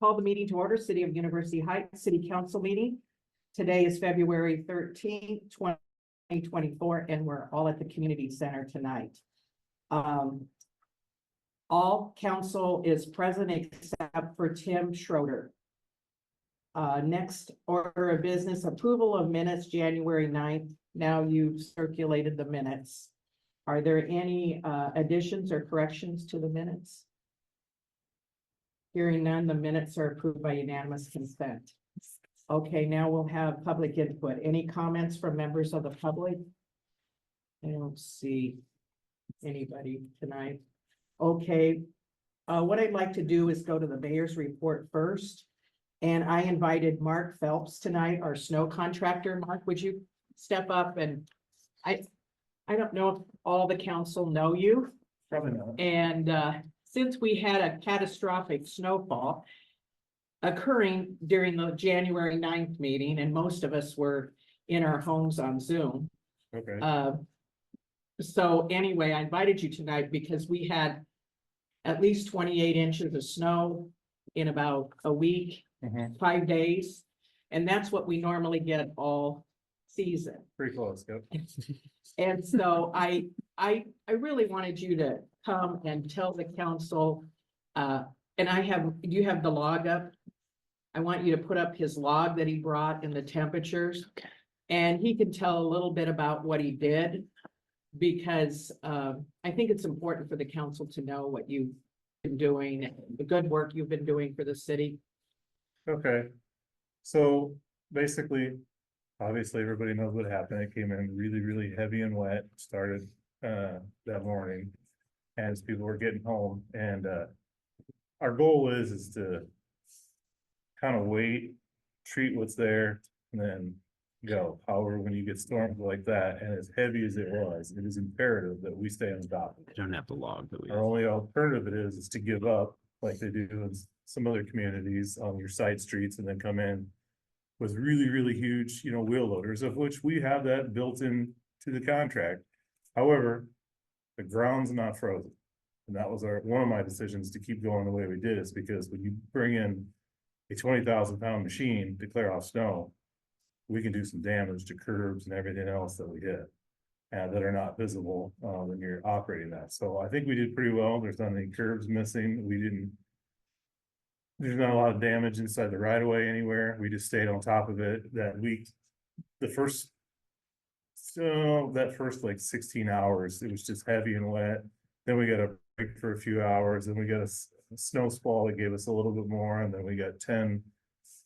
Call the meeting to order, City of University Heights City Council meeting. Today is February 13th, 2024, and we're all at the community center tonight. All council is present except for Tim Schroeder. Next order of business, approval of minutes, January 9th. Now you've circulated the minutes. Are there any additions or corrections to the minutes? Hearing none, the minutes are approved by unanimous consent. Okay, now we'll have public input. Any comments from members of the public? I don't see anybody tonight. Okay, what I'd like to do is go to the mayor's report first. And I invited Mark Phelps tonight, our snow contractor. Mark, would you step up? And I don't know if all the council know you. Probably not. And since we had a catastrophic snowfall occurring during the January 9th meeting, and most of us were in our homes on Zoom. Okay. So anyway, I invited you tonight because we had at least 28 inches of snow in about a week, 5 days. And that's what we normally get all season. Pretty close, yep. And so I really wanted you to come and tell the council, and do you have the log up? I want you to put up his log that he brought and the temperatures. Okay. And he can tell a little bit about what he did, because I think it's important for the council to know what you've been doing, the good work you've been doing for the city. Okay. So basically, obviously everybody knows what happened. It came in really, really heavy and wet, started that morning as people were getting home. And our goal is to kind of wait, treat what's there, and then go. However, when you get storms like that, and as heavy as it was, it is imperative that we stay on top of it. I don't have the log that we Our only alternative is to give up like they do in some other communities on your side streets and then come in with really, really huge, wheel loaders, of which we have that built in to the contract. However, the ground's not frozen. And that was one of my decisions to keep going the way we did, is because when you bring in a 20,000-pound machine to clear off snow, we can do some damage to curbs and everything else that we hit that are not visible when you're operating that. So I think we did pretty well. There's not any curbs missing. There's not a lot of damage inside the right of way anywhere. We just stayed on top of it that week. That first like 16 hours, it was just heavy and wet. Then we got a break for a few hours, and we got a snow squall that gave us a little bit more, and then we got 10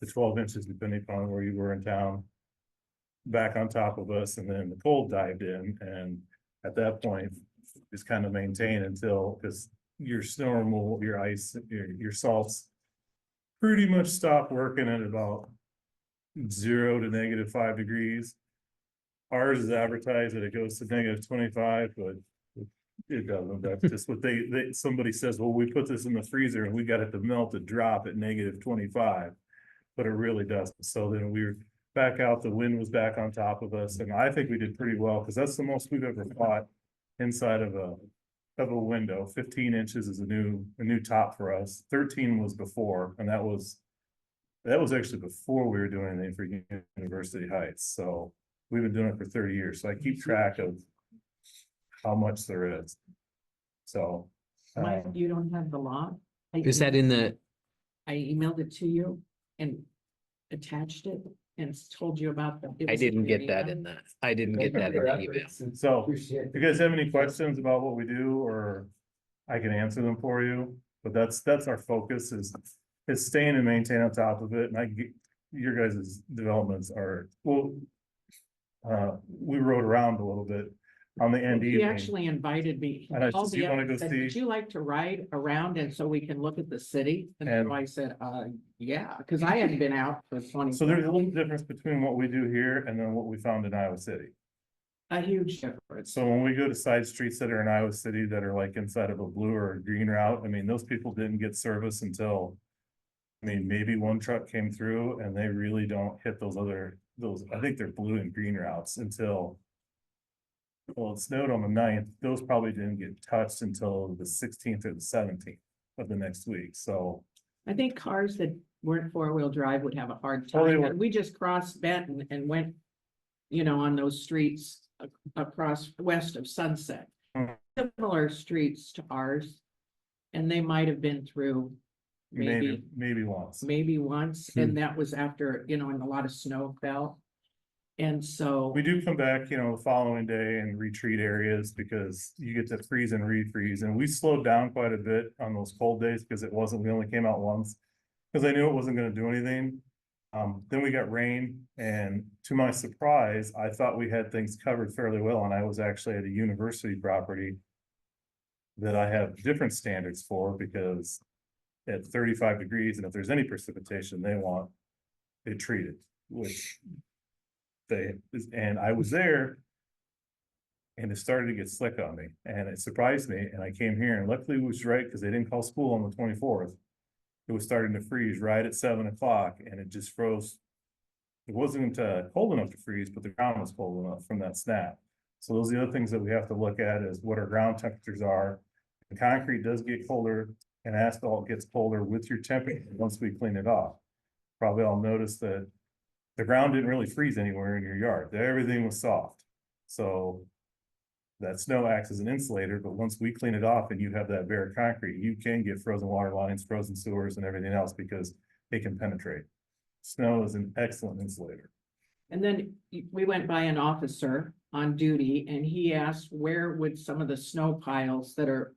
to 12 inches depending upon where you were in town back on top of us. And then the cold dived in, and at that point just kind of maintain until, because your snow removal, your ice, your salts pretty much stop working at about 0 to -5 degrees. Ours is advertised that it goes to -25, but it doesn't. That's just what somebody says, well, we put this in the freezer and we got it to melt to drop at -25, but it really doesn't. So then we were back out, the wind was back on top of us, and I think we did pretty well, because that's the most we've ever fought inside of a window. 15 inches is a new top for us. 13 was before, and that was actually before we were doing anything for University Heights. So we've been doing it for 30 years. So I keep track of how much there is. So Mike, you don't have the log? Is that in the? I emailed it to you and attached it and told you about the. I didn't get that in the. I didn't get that in the email. So if you guys have any questions about what we do, or I can answer them for you, but that's our focus is staying and maintain on top of it. And your guys' developments are, well, we rode around a little bit on the end. He actually invited me. And I Called just, me you up want to and go said, see? would you like to ride around and so we can look at the city? And And- so I said, yeah, because I hadn't been out for 20. So there's a little difference between what we do here and then what we found in Iowa City. A huge difference. So when we go to side streets that are in Iowa City that are like inside of a blue or a green route, I mean, those people didn't get service until, maybe one truck came through, and they really don't hit those, I think they're blue and green routes until, well, it snowed on the 9th. Those probably didn't get touched until the 16th or the 17th of the next week. So I think cars that weren't four-wheel drive would have a hard Oh, they time. were. And we just crossed Benton and went, you know, on those streets across west of Sunset. Hmm. Similar streets to ours. And they might have been through maybe once. maybe once, and that was after, you know, and a lot of snow fell. And so, We do come back, you know, the following day and retreat areas because you get to freeze and refreeze, and we slowed down quite a bit on those cold days because we only came out once. Cause I knew it wasn't gonna do anything. Then we got rain, and to my surprise, I thought we had things covered fairly well, and I was actually at a university property that I have different standards for because at 35 degrees, and if there's any precipitation, they want it treated, which and I was there. And it started to get slick on me, and it surprised me, and I came here, and luckily it was right, because they didn't call school on the 24th. It was starting to freeze right at 7 o'clock, and it just froze. It wasn't cold enough to freeze, but the ground was cold enough from that snap. So those are the other things that we have to look at, is what our ground temperatures are. The concrete does get colder, and asphalt gets colder with your temperature once we clean it off. Probably all noticed that the ground didn't really freeze anywhere in your yard. Everything was soft. So that snow acts as an insulator, but once we clean it off and you have that bare concrete, you can get frozen water lines, frozen sewers, and everything else because it can penetrate. Snow is an excellent insulator. and then we went by an officer on duty, and he asked where would some of the snow piles that are.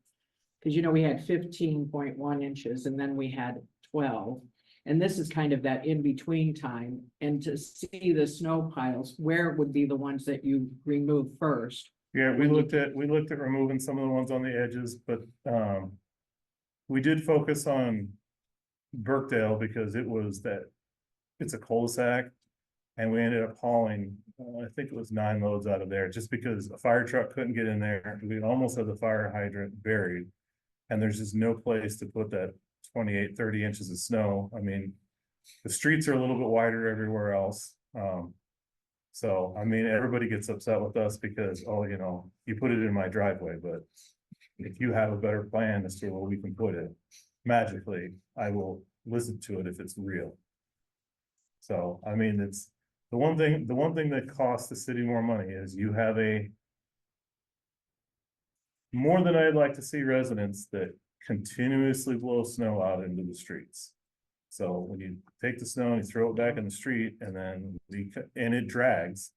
Cause you know, we had 15.1 inches and then we had 12. And this is kind of that in-between time, and to see the snow piles, where would be the ones that you remove first? Yeah, we looked at removing some of the ones on the edges, but we did focus on Burkdale because it's a cul-de-sac. And we ended up hauling, I think it was 9 loads out of there, just because a fire truck couldn't get in there. We almost had the fire hydrant buried. And there's just no place to put that 28, 30 inches of snow. I mean, the streets are a little bit wider everywhere else. So, I mean, everybody gets upset with us because, oh, you know, you put it in my driveway, but if you have a better plan as to where we can put it, magically, I will listen to it if it's real. So, I mean, it's the one thing that costs the city more money is you have more than I'd like to see residents that continuously blow snow out into the streets. So when you take the snow and you throw it back in the street and then it drags,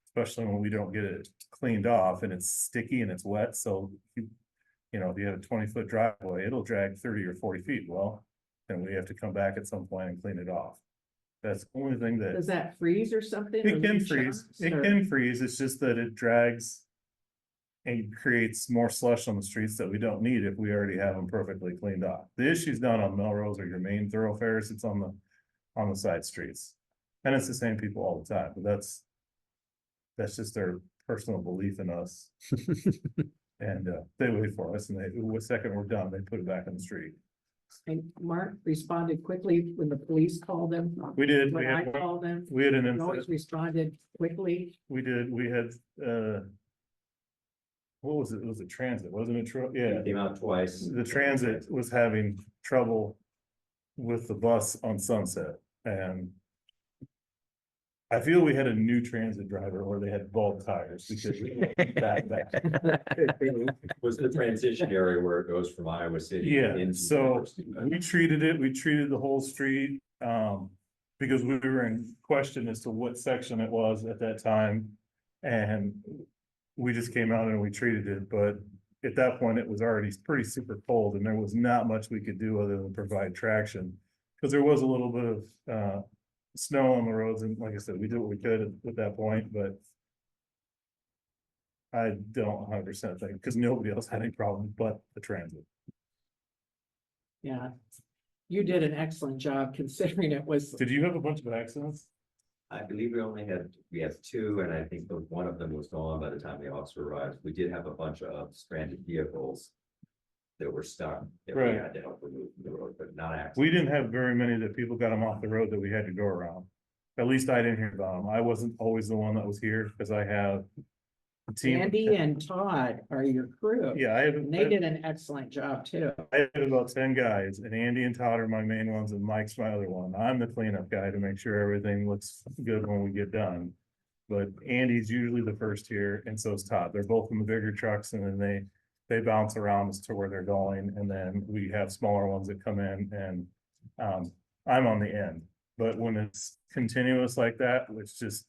especially when we don't get it cleaned off and it's sticky and it's wet. So you know, if you have a 20-foot driveway, it'll drag 30 or 40 feet. Well, then we have to come back at some point and clean it off. That's the only thing that Does that freeze or something? or it can leave freeze. chunks, It or- can freeze. It's just that it drags and creates more slush on the streets that we don't need if we already have them perfectly cleaned off. The issue's not on Melrose or your main thoroughfares, it's on the side streets. And it's the same people all the time, but that's just their personal belief in us. And they wait for us, and the second we're done, they put it back in the street. And Mark responded quickly when the police called them. We did, When I called them, we had an he incident, always responded quickly. we had what was it? It was a transit, wasn't it? Yeah. Came out twice. The transit was having trouble with the bus on Sunset, and I feel we had a new transit driver, or they had bulk tires because that bad. Was the transition area where it goes from Iowa City. Yeah, into so University. we treated the whole street, because we were in question as to what section it was at that time. And we just came out and we treated it, but at that point, it was already pretty super cold and there was not much we could do other than provide traction. Because there was a little bit of snow on the roads, and like I said, we did what we could at that point, but I don't 100% think, because nobody else had any problem but the transit. Yeah. You did an excellent job considering it was, Did you have a bunch of accidents? I believe we have 2, and I think one of them was gone by the time the officer arrived. We did have a bunch of stranded vehicles that were stuck, that we Right. had to help remove from the road, but not accidents. We didn't have very many that people got them off the road that we had to go around. At least I didn't hear about them. I wasn't always the one that was here because I have The team. Andy and Todd are your crew. Yeah, I have. And they did an excellent job too. I have about 10 guys, and Andy and Todd are my main ones, and Mike's my other one. I'm the cleanup guy to make sure everything looks good when we get done. But Andy's usually the first here, and so is Todd. They're both in the bigger trucks, and then they bounce around as to where they're going, and then we have smaller ones that come in, and I'm on the end. But when it's continuous like that, it's just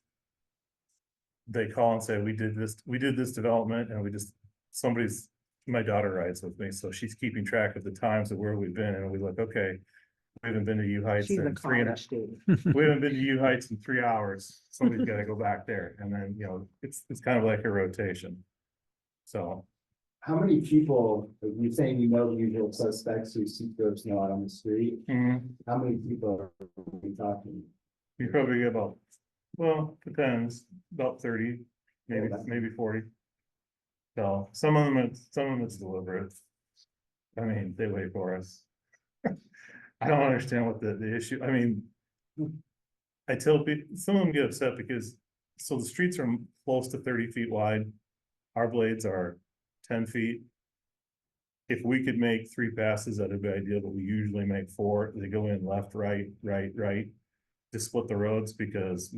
they call and say, we did this development, and my daughter rides with me, so she's keeping track of the times of where we've been, and we look, okay, we haven't been to U Heights She's a in 3 college student. we haven't been to U Heights in 3 hours. Somebody's gotta go back there, and then, it's kind of like a rotation. So, How many people, are you saying the usual suspects who see folks not on the street? How many people are we talking? you probably get about, well, depends, about 30, maybe 40. So, some of them it's deliberate. I mean, they wait for us. I don't understand what the issue, I mean. I tell people, some of them get upset because, so the streets are close to 30 feet wide. Our blades are 10 feet. If we could make 3 passes, that'd be ideal, but we usually make 4. They go in left, right, to split the roads, because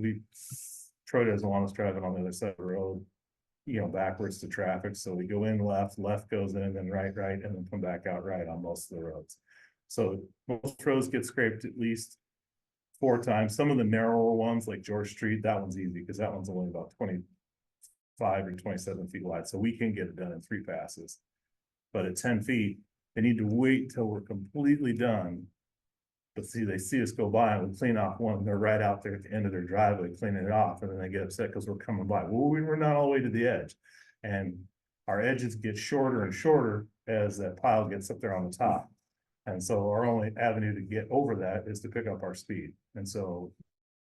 Troy doesn't want us driving on the other side of the road, backwards to traffic. So we go in left goes in, then right, and then come back out right on most of the roads. So most roads get scraped at least 4 times. Some of the narrower ones, like George Street, that one's easy because that one's only about 25 or 27 feet wide. So we can get it done in 3 passes. But at 10 feet, they need to wait till we're completely done. But see, they see us go by and we clean off one, and they're right out there at the end of their driveway cleaning it off, and then they get upset because we're coming by. Well, we were not all the way to the edge. And our edges get shorter and shorter as that pile gets up there on the top. And so our only avenue to get over that is to pick up our speed. And so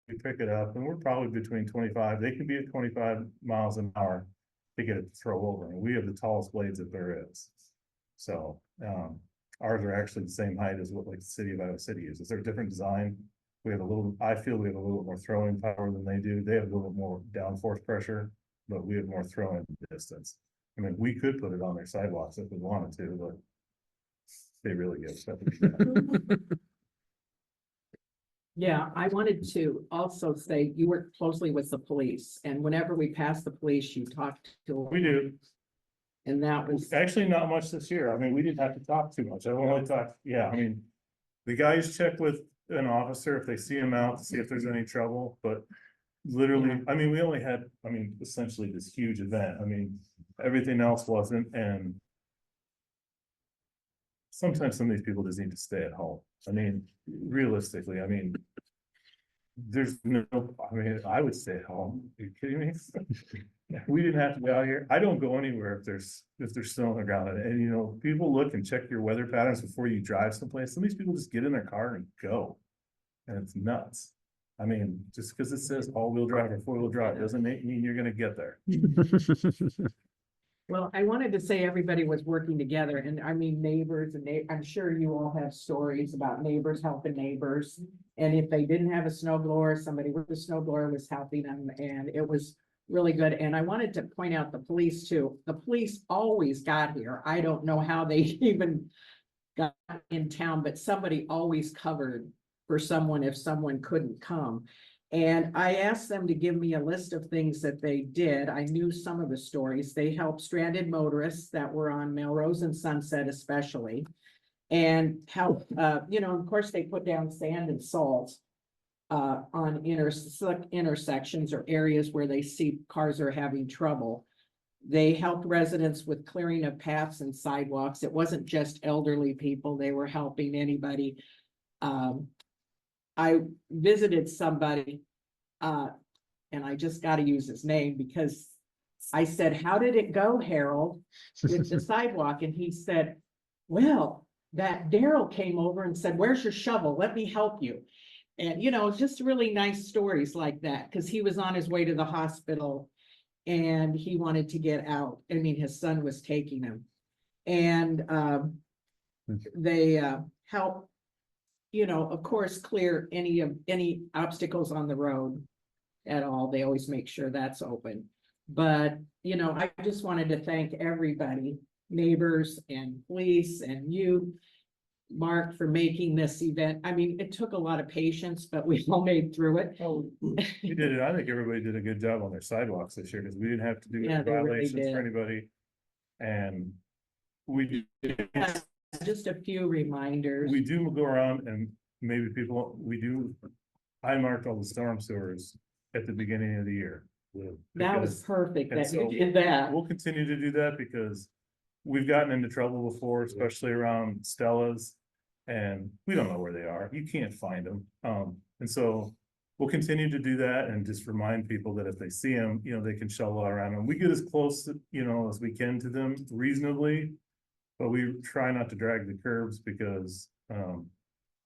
we pick it up, and we're probably between 25, they can be at 25 miles an hour to get it to throw over. And we have the tallest blades that there is. So, ours are actually the same height as what like the city of Iowa City uses. They're a different design. I feel we have a little bit more throwing power than they do. They have a little bit more downforce pressure, but we have more throwing distance. I mean, we could put it on their sidewalks if we wanted to, but they really get stuff. Yeah, I wanted to also say you work closely with the police, and whenever we pass the police, you talk to. We do. And that was, Actually, not much this year. I mean, we didn't have to talk too much. I only talked, I mean, the guys check with an officer if they see him out to see if there's any trouble, but literally, I mean, we only had, essentially this huge event. I mean, everything else wasn't, and sometimes some of these people just need to stay at home. I mean, realistically, I would stay at home. Are you kidding me? We didn't have to be out here. I don't go anywhere if there's snow on the ground. And people look and check your weather patterns before you drive someplace. Some of these people just get in their car and go. And it's nuts. I mean, just because it says all-wheel drive or four-wheel drive doesn't mean you're gonna get there. well, I wanted to say everybody was working together, and neighbors and I'm sure you all have stories about neighbors helping neighbors. And if they didn't have a snow blower, somebody with a snow blower was helping them, and it was really good. And I wanted to point out the police too. The police always got here. I don't know how they even got in town, but somebody always covered for someone if someone couldn't come. And I asked them to give me a list of things that they did. I knew some of the stories. They helped stranded motorists that were on Melrose and Sunset especially. And help, of course, they put down sand and salt on intersections or areas where they see cars are having trouble. They helped residents with clearing of paths and sidewalks. It wasn't just elderly people. They were helping anybody. I visited somebody, and I just got to use his name because I said, "How did it go, Harold, with the sidewalk?" And he said, "Well, that Daryl came over and said, 'Where's your shovel? Let me help you.'" And, just really nice stories like that, because he was on his way to the hospital and he wanted to get out. His son was taking him. And they help, of course, clear any obstacles on the road at all. They always make sure that's open. But, you know, I just wanted to thank everybody, neighbors and police and you, Mark, for making this event. I mean, it took a lot of patience, but we all made through it. Oh, we did it. I think everybody did a good job on their sidewalks this year, because we didn't have to do Yeah, any they really violations did. for anybody. And we Just a few reminders. we do go around and maybe people, I marked all the storm sewers at the beginning of the year. That was because- perfect and that you so did that. We'll continue to do that because we've gotten into trouble before, especially around Stella's. And we don't know where they are. You can't find them. And so we'll continue to do that and just remind people that if they see them, you know, they can shovel around them. We get as close, you know, as we can to them reasonably. But we try not to drag the curbs because,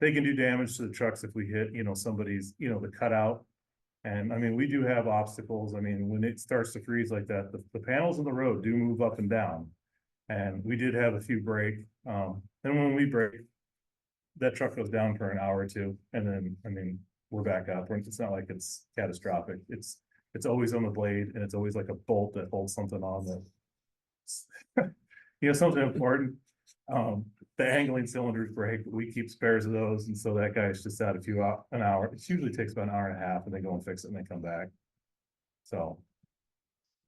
they can do damage to the trucks if we hit, you know, somebody's, you know, the cutout. And I mean, we do have obstacles. I mean, when it starts to freeze like that, the panels in the road do move up and down. And we did have a few break. And when we break, that truck goes down for an hour or two. And then, I mean, we're back up. It's not like it's catastrophic. It's always on the blade, and it's always like a bolt that holds something on that. You know, something important. The angling cylinders break. We keep spares of those. And so that guy's just out an hour. It usually takes about an hour and a half, and they go and fix it and they come back. So.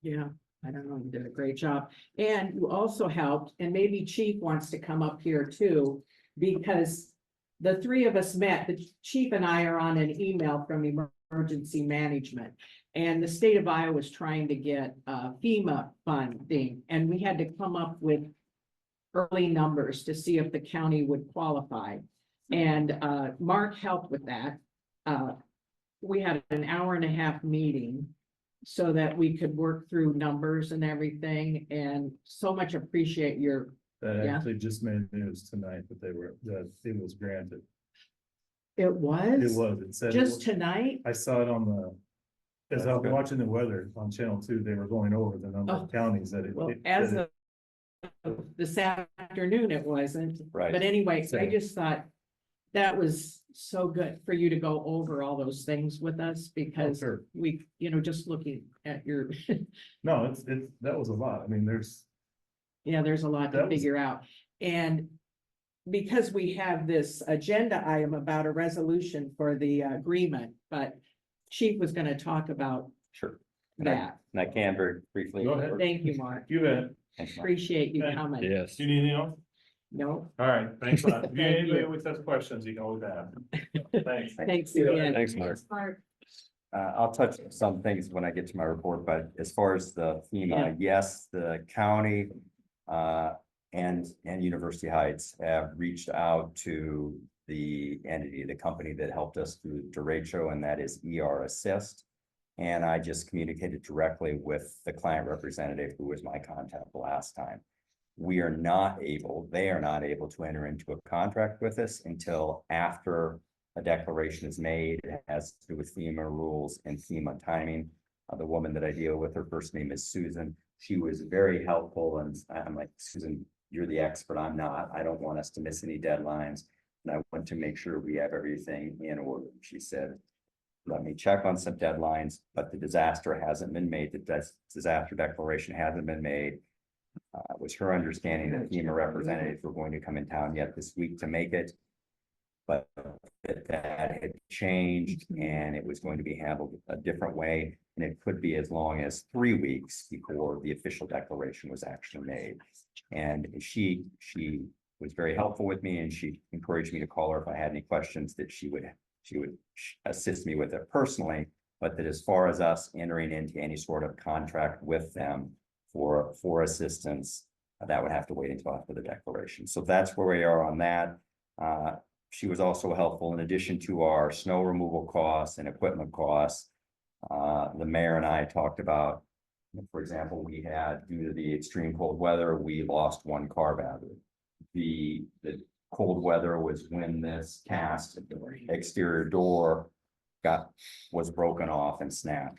Yeah, I don't know, you did a great job. And you also helped, and maybe Chief wants to come up here too, because the three of us met, the chief and I are on an email from emergency management. And the state of Iowa was trying to get FEMA funding, and we had to come up with early numbers to see if the county would qualify. And Mark helped with that. We had an hour and a half meeting so that we could work through numbers and everything, and so much appreciate your, That Yeah. actually just made news tonight that it was granted. it was? It said. Just tonight? I saw it as I was watching the weather on Channel 2, they were going over the number Oh. of counties that it. Well, that as it- of this afternoon, it wasn't. Right. But anyway, I So- just thought that was so good for you to go over all those things with us, because Sure. we, you know, just looking at your, No, that was a lot. I mean, yeah, there's a lot to That was- figure out. And because we have this agenda item about a resolution for the agreement, but Chief was gonna talk about Sure. that. And I can very briefly. Go ahead. Thank you, Mark. you bet. Thanks, Mark. Appreciate you Okay. coming. Yes. Do you need anything else? No, All right, thanks a lot. If you Thank anybody you. always has questions, you can always ask. Thanks. thanks again. Thanks, Mark. I'll touch on some things when I get to my report, but as far as the FEMA, yes, the county and University Heights have reached out to the entity, the company that helped us through the derecho, and that is ER Assist. And I just communicated directly with the client representative, who was my contact the last time. They are not able to enter into a contract with us until after a declaration is made. It has to do with FEMA rules and FEMA timing. The woman that I deal with, her first name is Susan. She was very helpful, and I'm like, Susan, you're the expert. I'm not. I don't want us to miss any deadlines. And I want to make sure we have everything in order. She said, let me check on some deadlines, but the disaster hasn't been made. The disaster declaration hasn't been made. It was her understanding that FEMA representatives were going to come in town yet this week to make it. But that had changed, and it was going to be handled a different way. And it could be as long as 3 weeks before the official declaration was actually made. And she was very helpful with me, and she encouraged me to call her if I had any questions, that she would assist me with it personally. But that as far as us entering into any sort of contract with them for assistance, that would have to wait until after the declaration. So that's where we are on that. She was also helpful in addition to our snow removal costs and equipment costs. The mayor and I talked about, for example, we had, due to the extreme cold weather, we lost one car battery. The cold weather was when this cast exterior door was broken off and snapped.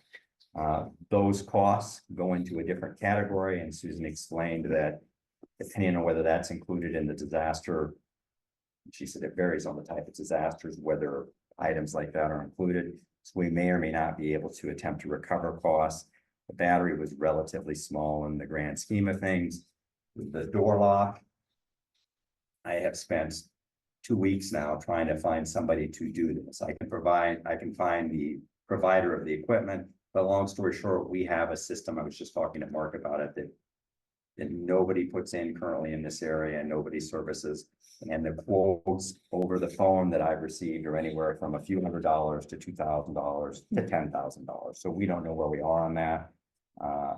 Those costs go into a different category, and Susan explained that depending on whether that's included in the disaster, she said it varies on the type of disasters, whether items like that are included. So we may or may not be able to attempt to recover costs. The battery was relatively small in the grand scheme of things. The door lock. I have spent 2 weeks now trying to find somebody to do this. I can find the provider of the equipment, but long story short, we have a system. I was just talking to Mark about it that nobody puts in currently in this area and nobody services. And the quotes over the phone that I've received are anywhere from a few $100s to $2,000 to $10,000. So we don't know where we are on that.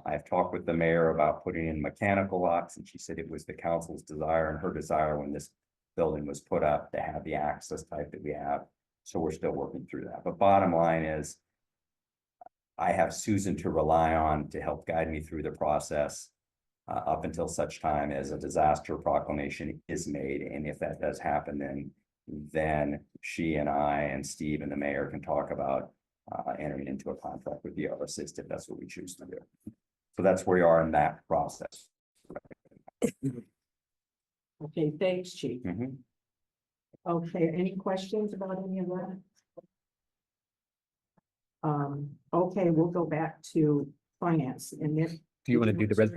I've talked with the mayor about putting in mechanical locks, and she said it was the council's desire and her desire when this building was put up to have the access type that we have. So we're still working through that. But bottom line is, I have Susan to rely on to help guide me through the process up until such time as a disaster proclamation is made. And if that does happen, then she and I and Steve and the mayor can talk about entering into a contract with the Assist if that's what we choose to do. So that's where we are in that process. Okay, thanks, Chief. Mhm. Okay, any questions about any of that? Okay, we'll go back to finance and if. Do you want to do the res,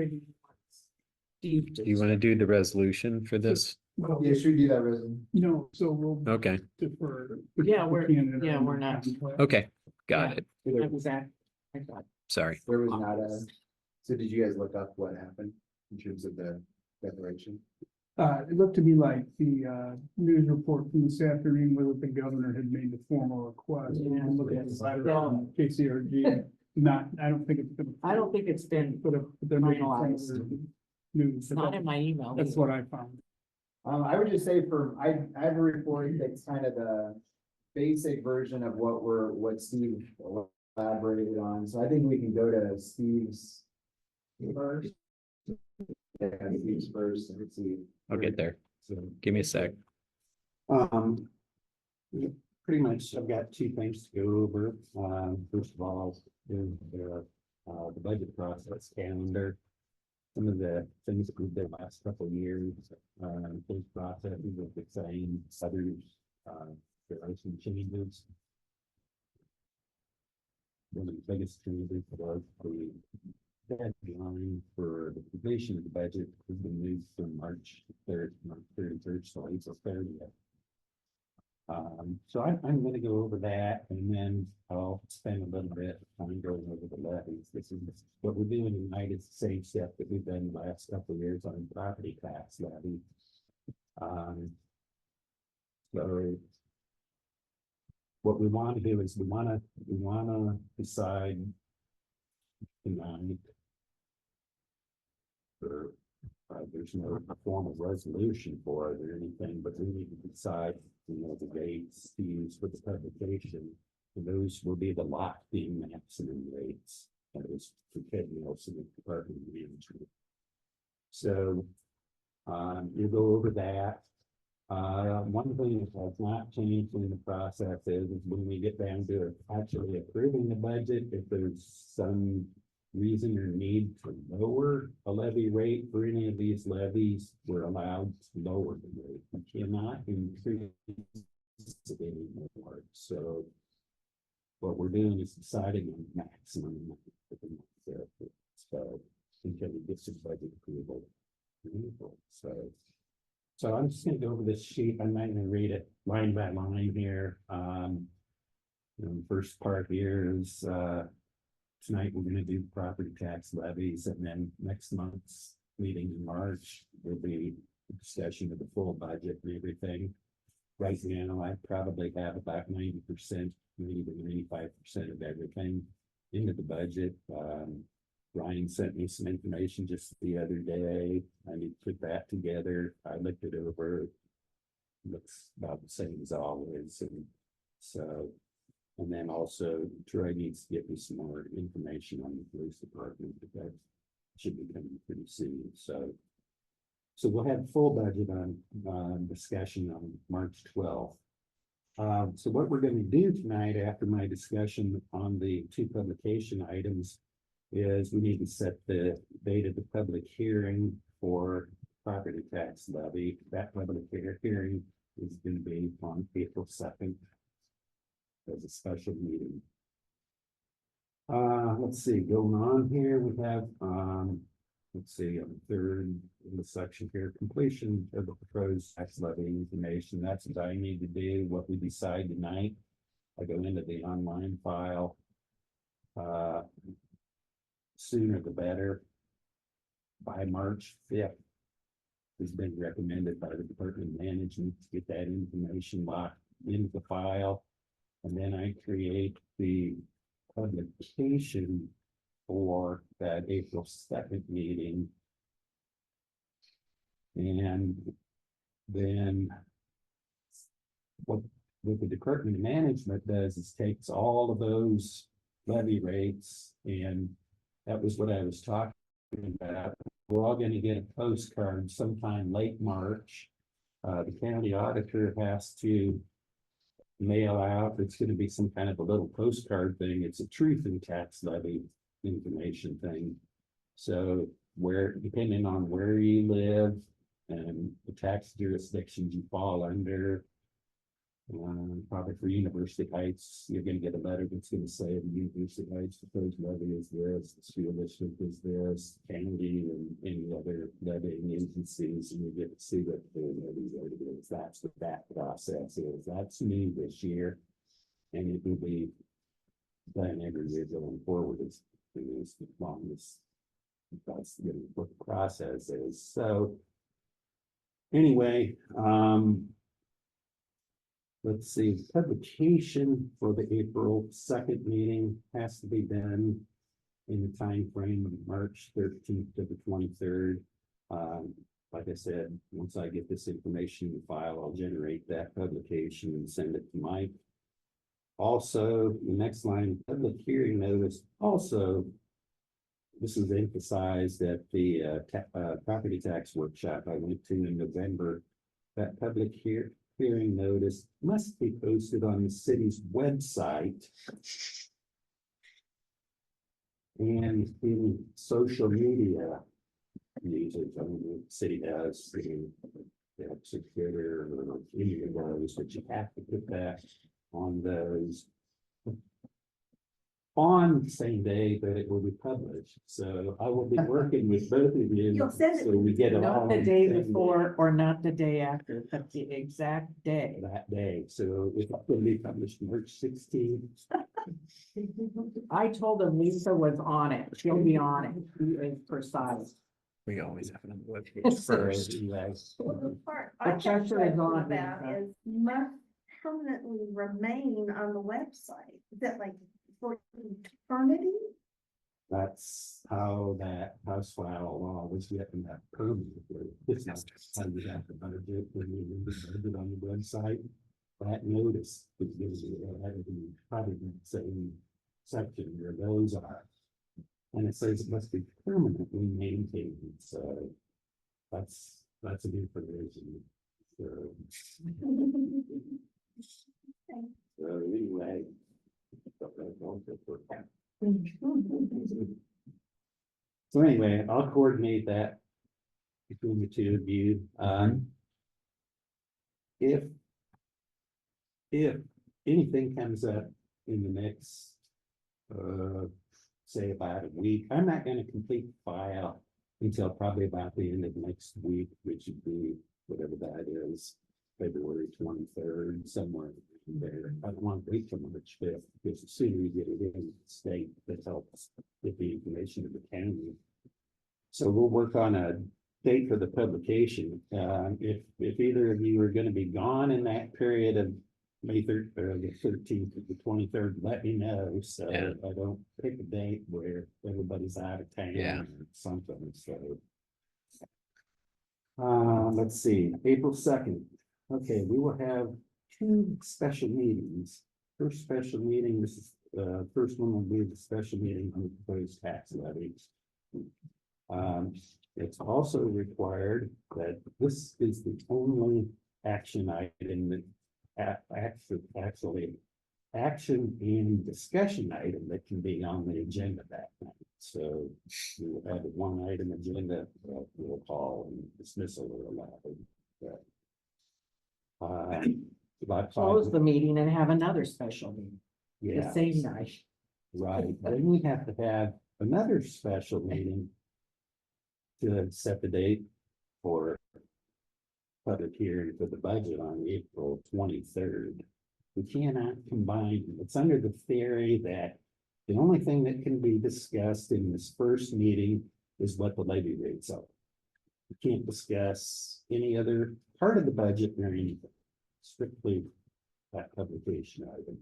Steve, do you want to do the resolution for this? Yeah, should we do that, Risen? No, so we'll Okay, defer. Yeah, we're not. okay, got Yeah. it. I was at, I thought, Sorry. There was not a, so did you guys look up what happened in terms of the declaration? It looked to me like the news report from this afternoon, whether the governor had made the formal request. Yeah. Look at the side of it on KCRG, not, I don't think it's gonna. I don't think it's been, Put up, but they're making finalized. news. it's not in my email. That's what I found. I would just say I have a report that's kind of the basic version of what Steve elaborated on, so I think we can go to Steve's first. Yeah, Steve's first, and let's see. I'll get there. So, Give me a sec. Pretty much, I've got two things to go over. First of all, is the budget process calendar. Some of the things that we've done the last couple of years, those processes are the same, others, there are some changes. One of the biggest changes was the deadline for the completion of the budget has been moved from March 3rd, March 31st, so April 30th. So I'm gonna go over that and then I'll spend a little bit of time going over the levies. This is what we're doing tonight is the same stuff that we've done the last couple of years on property tax levy. So what we want to do is we want to decide tonight. There's no formal resolution for it or anything, but we need to decide, the dates to use for the publication. And those will be the locked-in maximum rates. That is for Ted Nelson and Department of Management. So, you go over that. One thing that has not changed in the process is when we get down to actually approving the budget, if there's some reason or need to lower a levy rate for any of these levies, we're allowed to lower the rate. We cannot increase it anymore. So what we're doing is deciding on maximum. So until we get some budget approval. So I'm just gonna go over this sheet. I'm not gonna read it line by line here. The first part here is tonight we're gonna do property tax levies, and then next month's meeting in March will be a discussion of the full budget and everything. Right now, I probably have about 90%, maybe even 95% of everything into the budget. Ryan sent me some information just the other day. I need to put that together. I looked it over. Looks about the same as always, and so. And then also Troy needs to get me some more information on the police department, but that should be coming pretty soon. So we'll have full budget on discussion on March 12th. So what we're going to do tonight after my discussion on the two publication items is we need to set the date of the public hearing for property tax levy. That public hearing is going to be on April 2nd. As a special meeting. Let's see, going on here, we have, let's see, on the third in the section here, completion of the proposed tax levy information. That's what I need to do, what we decide tonight. I go into the online file. Sooner the better. By March 5th. Has been recommended by the Department of Management to get that information locked into the file. And then I create the publication for that April 2nd meeting. And then what the Department of Management does is takes all of those levy rates, and that was what I was talking about. We're all gonna get a postcard sometime late March. The county auditor has to mail out, it's gonna be some kind of a little postcard thing. It's a truth in tax levy information thing. So where, depending on where you live and the tax jurisdictions you fall under, probably for University Heights, you're gonna get a letter that's gonna say the University Heights proposed levy is this, the school district is this, county and any other levying agencies, and you get to see what the levies are. That's what that process is. That's new this year. And it will be done every year going forward as long as that's what the process is. So anyway, let's see, publication for the April 2nd meeting has to be done in the time frame of March 13th to the 23rd. Like I said, once I get this information in the file, I'll generate that publication and send it to Mike. Also, the next line, public hearing notice. Also, this is emphasized at the property tax workshop I went to in November. That public hearing notice must be posted on the city's website and in social media users. I mean, the city has the Twitter or any of those, but you have to put that on those on the same day that it will be published. So I will be working with both of you. You'll send it So we get it all Not the on day same before or not the day after, but the exact day. that day. So it's going to be published March 16th. I told him Lisa was on it. She'll be on it. She is precise. We always have it on the webpage So, first. yes. Well, the part The I have pressure is questions on, about Lisa. is must permanently remain on the website. Is that like for eternity? That's how that house file law was written that permanently. It's not how you have to budget when you read the budget on the website. That notice is going to be probably the same section where those are. And it says it must be permanently maintained. So that's an information. So anyway. So anyway, I'll coordinate that between the two of you. If anything comes up in the next, say about a week, I'm not gonna complete the file until probably about the end of next week, which would be whatever that is, February 23rd, somewhere there. I don't want to wait till March 5th, because the sooner you get it in the state, that helps get the information to the county. So we'll work on a date for the publication. If either of you are going to be gone in that period of May 3rd, or the 13th to the 23rd, let me know, so Yeah. I don't pick a date where everybody's out of town Yeah. or something, so. Let's see, April 2nd. Okay, we will have two special meetings. First special meeting, this is, first one will be the special meeting on the proposed tax levies. It's also required that this is the only action item that actually action and discussion item that can be on the agenda that night. So we will have a one item agenda, we'll call and dismissal or allowed. Close the meeting and have another special meeting the Yeah. same night. Right, then we have to have another special meeting to set the date for public hearing for the budget on April 23rd. We cannot combine, it's under the theory that the only thing that can be discussed in this first meeting is what the levy rates are. We can't discuss any other part of the budget or anything, strictly that publication item.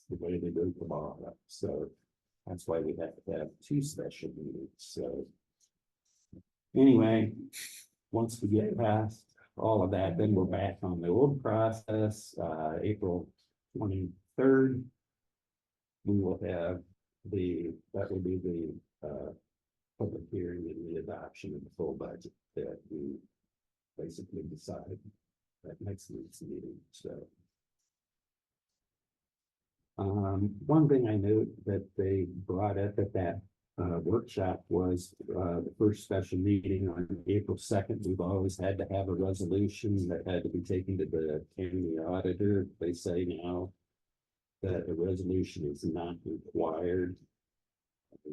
The way they do the law, so that's why we have to have two special meetings, so. Anyway, once we get past all of that, then we're back on the old process, April 23rd. We will have that will be the public hearing and the adoption of the full budget that we basically decide at next week's meeting, so. One thing I note that they brought up at that workshop was the first special meeting on April 2nd. We've always had to have a resolution that had to be taken to the county auditor. They say now that a resolution is not required. I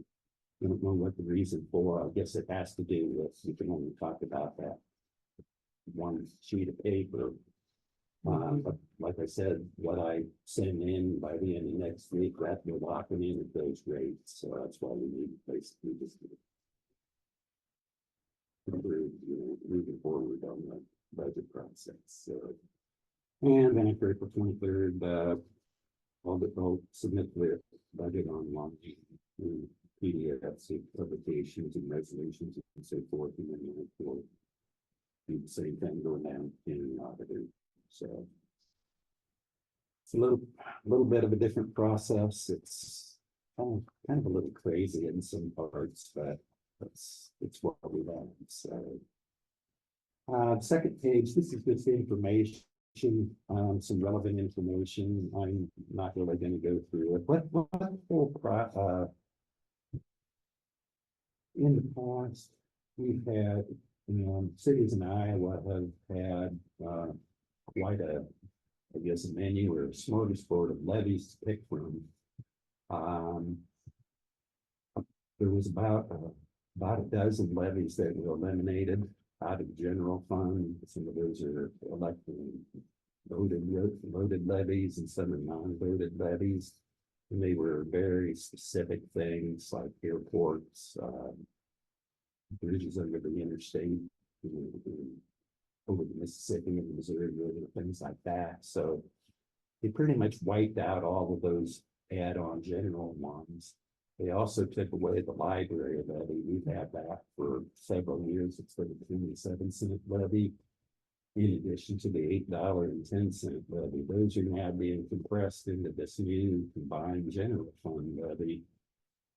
don't know what the reason for. I guess it has to do with, we can only talk about that one sheet of paper. But like I said, what I send in by the end of next week, that we're locking in at those rates, so that's why we need basically just to improve, moving forward on the budget process, so. And then after April 23rd, I'll submit the budget online, in PDFs, publications and resolutions and so forth, and then we'll do the same thing going down in the auditor. So it's a little bit of a different process. It's kind of a little crazy in some parts, but it's what we have. So second page, this is just information, some relevant information. I'm not really going to go through it. What whole in the past we've had, cities in Iowa have had quite a, I guess, a menu or a smorgasbord of levies to pick from. There was about a dozen levies that were eliminated out of the general fund. Some of those are elected voted levies and some are non-voted levies. And they were very specific things like airports, bridges under the interstate, over the Mississippi and the Missouri River, things like that. So they pretty much wiped out all of those add-on general ones. They also took away the library levy. We've had that for several years. It's the 27-cent levy, in addition to the $8.10 levy. Those are now being compressed into this new combined general fund levy.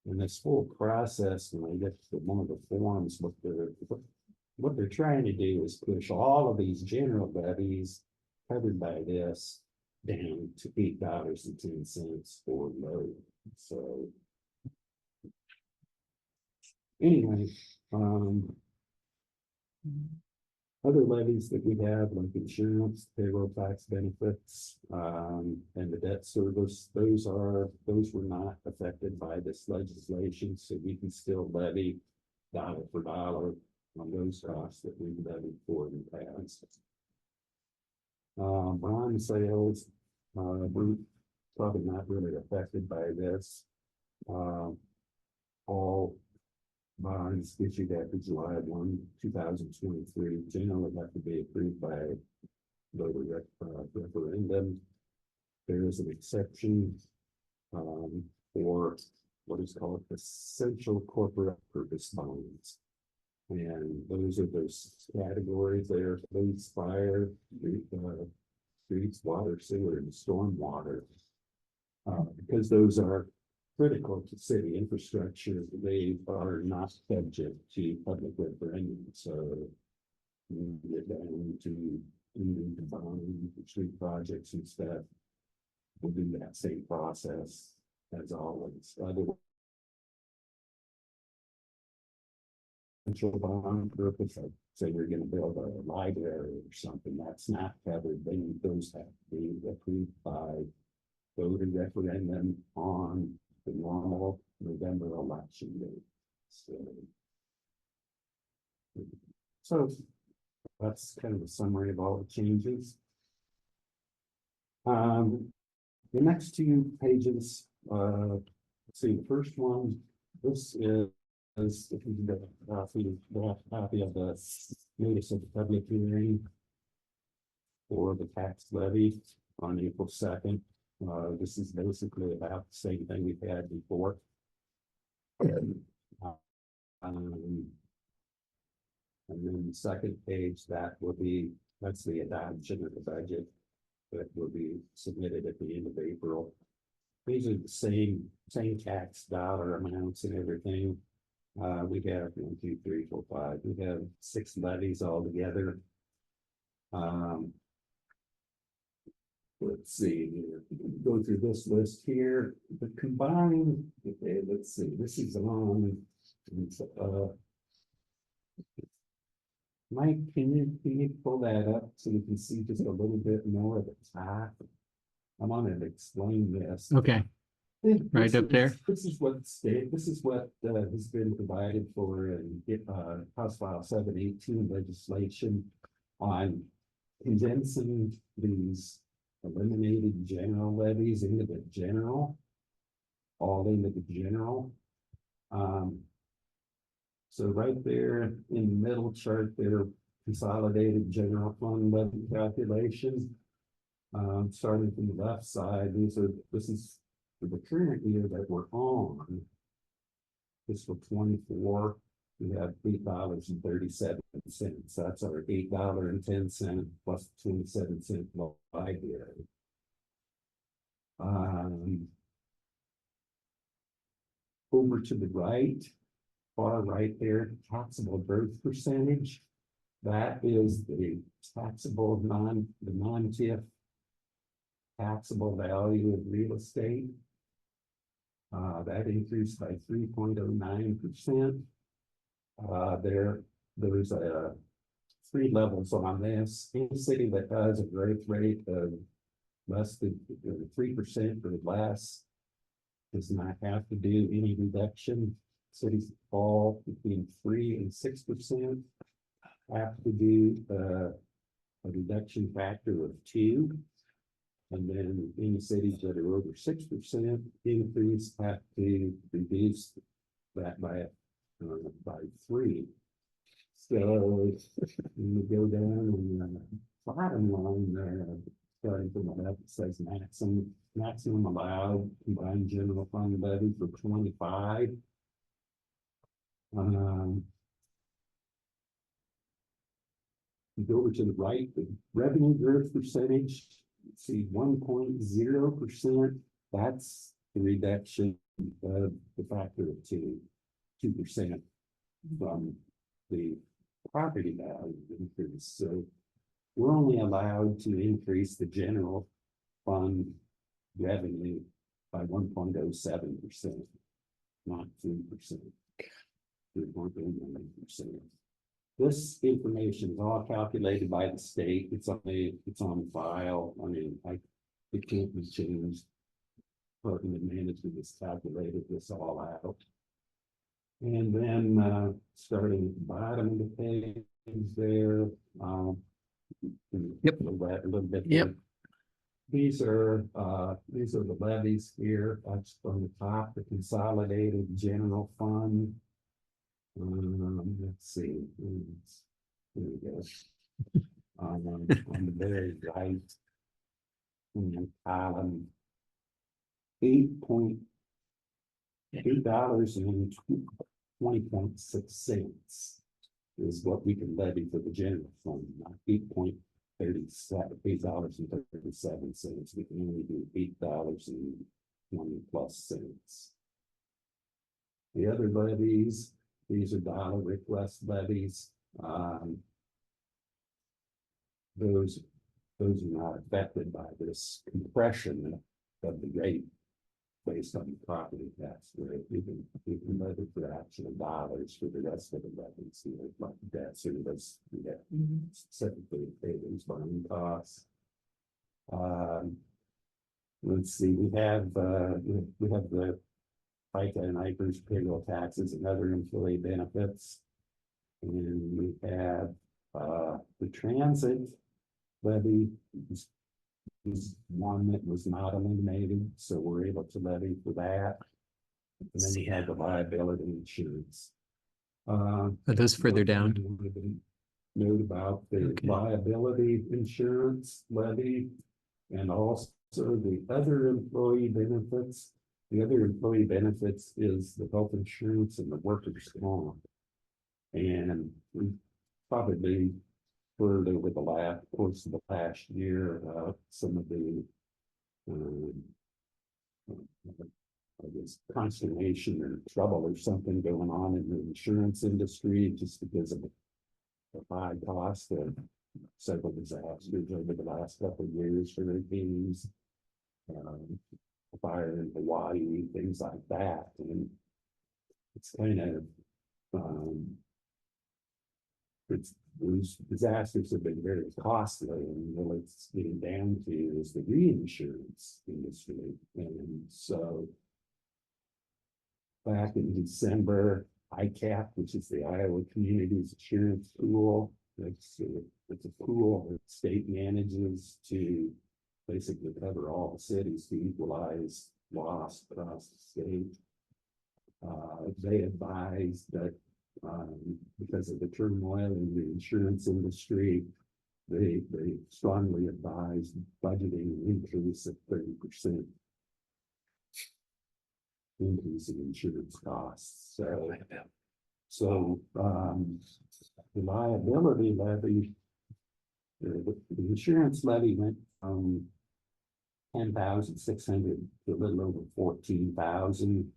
And this whole process, when they get to one of the forms, what they're trying to do is push all of these general levies covered by this down to $8.10 for load. So anyway, other levies that we have, like insurance, payroll tax benefits, and the debt service, those were not affected by this legislation, so we can still levy dollar for dollar on those costs that we've levied for in the past. Bond sales, we're probably not really affected by this. All bonds issued after July 1, 2023 generally have to be approved by voter referendum. There is an exception for what is called essential corporate purpose bonds. And those are those categories there: police, fire, streets, water, sewer, and stormwater. Because those are critical to city infrastructure, they are not subject to public referendum. So you get down to the bond, street projects and stuff, we'll do that same process as always. Otherwise, bond purpose, like say you're going to build a library or something, that's not covered. Then those have to be approved by vote a referendum on the normal November election date. So that's kind of a summary of all the changes. The next two pages, let's see, the first one, this is if you get a copy of the notice of the public hearing for the tax levy on April 2nd. This is basically about the same thing we've had before. And then the second page, that's the adoption of the budget that will be submitted at the end of April. These are the same tax dollar amounts and everything. We have 1, 2, 3, 4, 5. We have 6 levies altogether. Let's see, here. Go through this list here, the combined, okay, let's see, this is on. It's, Mike, can you pull that up so you can see just a little bit more of the top? I want to explain this. Okay, right up there. This is what has been provided for in House File 718 legislation on condensing these eliminated general levies into the general, all into the general. So right there in the middle chart, there consolidated general fund levy calculation. Starting from the left side, this is for the current year that we're on. Fiscal 24, we have $8.37. That's our $8.10 plus 27-cent library. Over to the right, far right there, taxable growth percentage. That is the taxable non-TIF taxable value of real estate. That increased by 3.09%. There's 3 levels on this. Any city that has a growth rate of less than 3% or less does not have to do any reduction. Cities that fall between 3 and 6% have to do a reduction factor of 2. And then any cities that are over 6% increase have to reduce that by 3. So when we go down on the bottom line there, starting from the left, it says maximum allowed combined general fund levy for 25. You go over to the right, the revenue growth percentage, see 1.0%. That's the reduction of the factor of 2% from the property value increase. So we're only allowed to increase the general fund revenue by 1.07%, not 2%. 3.09%. This information is all calculated by the state. It's on file. I mean, it can't be changed. Department of Management has calculated this all out. And then starting at the bottom of the page there, Yep. a little bit. Yep. These are the levies here. That's from the top, the consolidated general fund. Let's see. Here we go. On the very right, in the column, $8.20.6 is what we can levy for the general fund, not $8.37. We can only do $8.20+. The other levies, these are dollar request levies. Those are not affected by this compression of the rate based on the property tax rate. We can levy for actual dollars for the rest of the levies, like debt service, specifically pay those bonding costs. let's see, we have the FICA and IFRS payroll taxes and other employee benefits. And we have, the transit levy is one that was not eliminated, so we're able to levy for that. And then we have the liability insurance. Are those further down? Note about the Okay. liability insurance levy and also the other employee benefits. The other employee benefits is the health insurance and the workers' comp. And we probably heard over the course of the past year about some of the I guess consternation or trouble or something going on in the insurance industry just because of the high cost of several disasters over the last couple of years, hurricanes, fire in Hawaii, things like that. And it's kind of, those disasters have been very costly, and what it's getting down to is the reinsurance industry. And so back in December, ICAP, which is the Iowa Communities Insurance Pool, it's a pool that the state manages to basically cover all the cities to equalize loss across the state. They advised that because of the turmoil in the insurance industry, they strongly advised budgeting an increase of 30%. Increase in insurance costs. So the liability levy, the insurance levy went from 10,600 to a little over 14,000.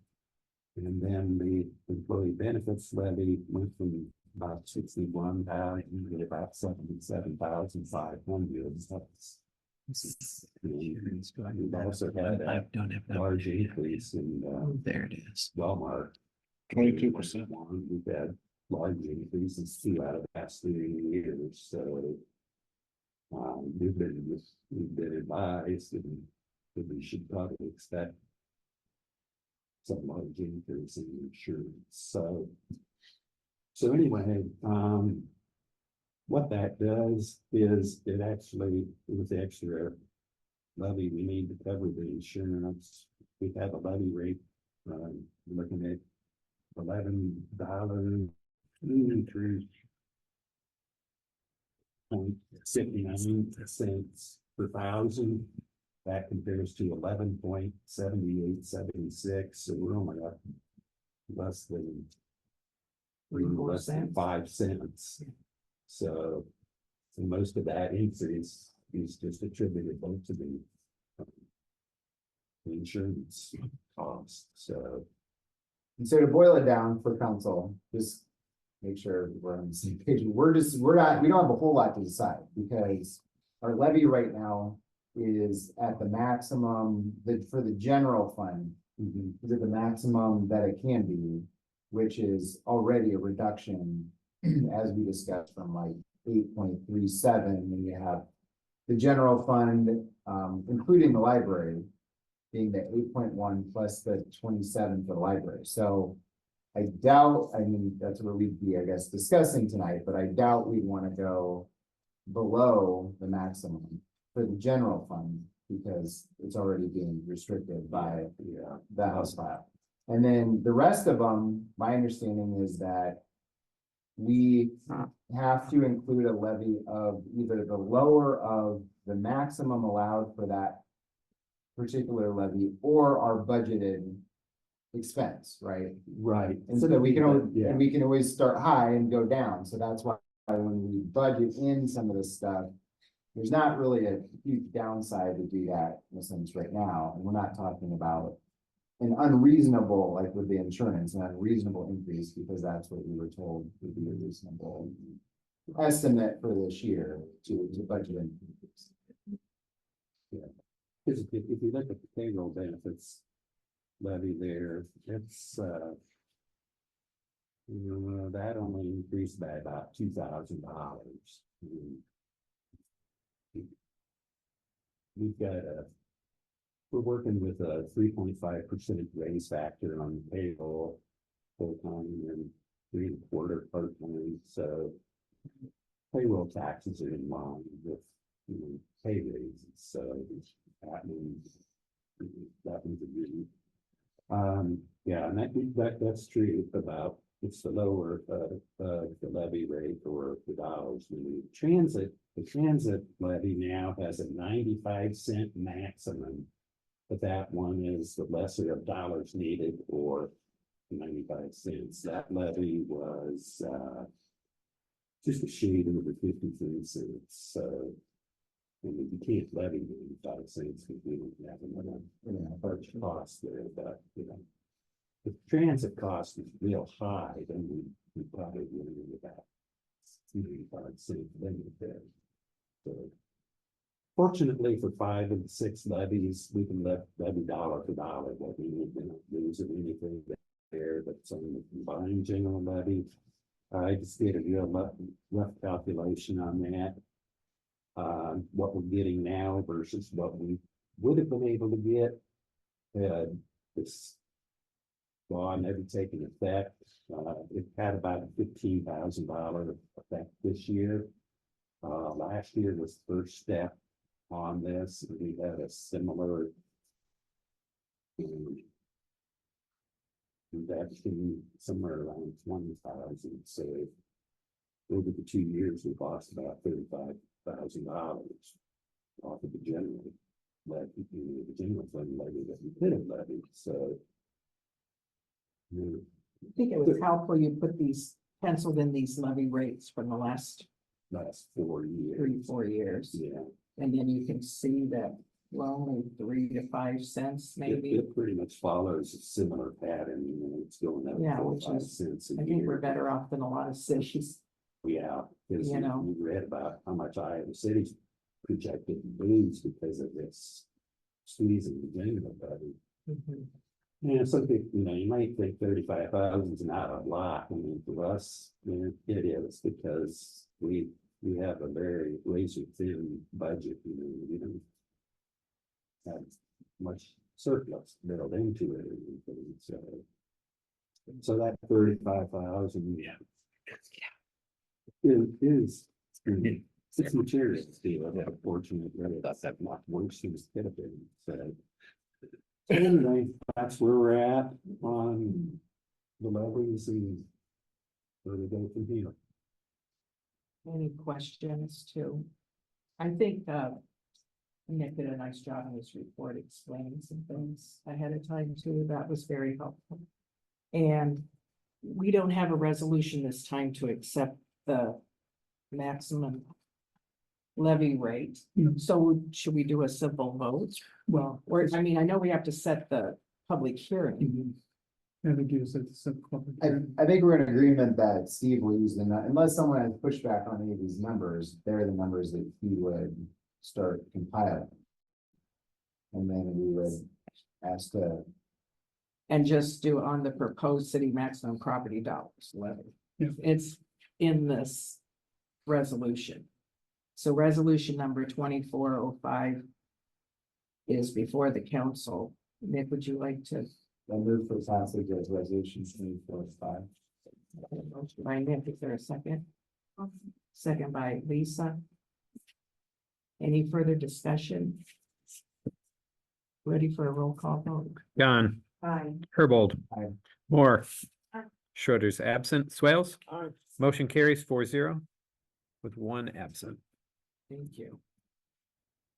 And then the employee benefits levy went from about 61,000 to about 77,500. We've also had a large increase in There it is. Walmart. 22%. We've had large increases 2 out of the past 3 years, so we've been advised that we should probably expect some large increase in insurance. So anyway, what that does is it actually, with the extra levy we need to cover the insurance, we have a levy rate, looking at $11.59 per thousand. That compares to 11.7876. So we're only up less than 5 cents. So most of that increase is just attributable to the insurance cost. So And so to boil it down for council, just make sure we're on the same page. We don't have a whole lot to decide because our levy right now is at the maximum for the general fund, is at the maximum that it can be, which is already a reduction, as we discussed, from like 8.37, and you have the general fund, including the library, being the 8.1 plus the 27 for the library. So I doubt, I mean, that's what we'd be, I guess, discussing tonight, but I doubt we'd want to go below the maximum for the general fund because it's already being restricted by the House file. And then the rest of them, my understanding is that we have to include a levy of either the lower of the maximum allowed for that particular levy or our budgeted expense, right? right. And so that we can always, Yeah. and we can always start high and go down. So that's why when we budget in some of this stuff, there's not really a huge downside to do that in a sense right now. And we're not talking about an unreasonable, like with the insurance, an unreasonable increase because that's what we were told would be a reasonable estimate for this year to budget in. Because if you look at the payroll benefits levy there, it's that only increased by about $2,000. We've got we're working with a 3.5% raise factor on payroll. Full-time and 3.25 part-time, so. Payroll taxes are in line with, pay raises, so that means. That means a good. Yeah, and that's true about, it's the lower, the levy rate or the dollars. The transit levy now has a 95-cent maximum. But that one is the lesser of dollars needed or 95 cents. That levy was, just a shade over 53 cents, so. I mean, you can't levy 95 cents because we don't have another large cost there, but, if transit cost is real high, then we probably would need about 95 cents limit there. So fortunately for 5 and 6 levies, we can levy dollar for dollar, but we don't lose anything there, but on the combined general levy. I just did a real rough calculation on that. What we're getting now versus what we would have been able to get. This law never taken effect. It had about a $15,000 effect this year. Last year was the first step on this. We had a similar reduction somewhere around 20,000. So over the 2 years, we lost about $35,000 off of the general levy, the general fund levy that we could have levied. So I think it was helpful you put these penciled in these levy rates from the last last 4 years. 3-4 years. Yeah. And then you can see that, well, only 3 to 5 cents maybe. It pretty much follows a similar pattern, it's going up Yeah, 4 or which 5 is- cents a I year. think we're better off than a lot of cities. Yeah, because You know. you read about how much Iowa City's projected to lose because of this squeezing the general levy. Mhm. Yeah, some people, you might think 35,000 is not a lot. I mean, for us, it is because we have a very razor thin budget, we don't have much surplus built into it or anything, so that 35,000, yeah. Is it's material still, unfortunately, that's that much worse than it could have been, so. Anyway, that's where we're at on the levies and where we go from here. Any questions too? I think Nick did a nice job in his report explaining some things ahead of time too. That was very helpful. And we don't have a resolution this time to accept the maximum levy rate. No. So should we do a simple vote? Well, Or, I mean, I know we have to set the public hearing. I think you said it's a public hearing. I think we're in agreement that Steve will use unless someone has pushback on any of these numbers, they're the numbers that he would start compiling. And then we would ask to, And just do on the proposed city maximum property dollars levy. Yeah. It's in this resolution. So resolution number 2405 is before the council. Nick, would you like to? move for passage as resolution 24/5. Motion by Nick, is there a second? Second by Lisa. Any further discussion? Ready for a roll call vote? John, Aye. Herbold. Aye. Moore. Aye. Schroeder's absent. Swales. Aye. Motion carries 4-0 with 1 absent. Thank you.